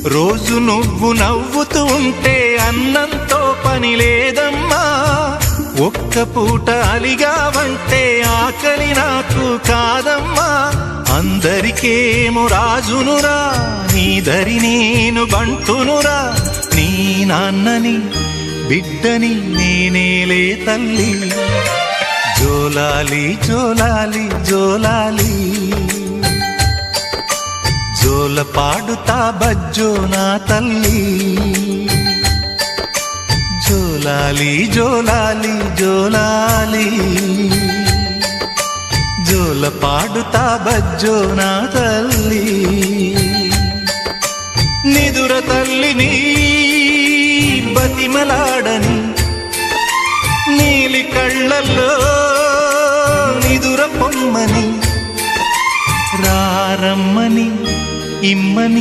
రోజు నువ్వు నవ్వుతూ ఉంటే అన్నంతో పని లేదమ్మా. ఒక్క పూట అలిగావంటే ఆకలి నాకు కాదమ్మా. అందరికేమో రాజునురా, నీ దరి నేను బంటునురా. నీ నాన్నని బిడ్డని నేనేలే తల్లి. జోలాలి జోలాలి జోలాలి, జోల పాడుతా బజ్జో నా తల్లి. జోలాలి జోలాలి జోలాలి, జోల పాడుతా బజ్జో నా తల్లి. నిదుర తల్లిని బతిమలాడని, నీలి కళ్ళల్లో నిదుర పొమ్మని, రారమ్మని ఇమ్మని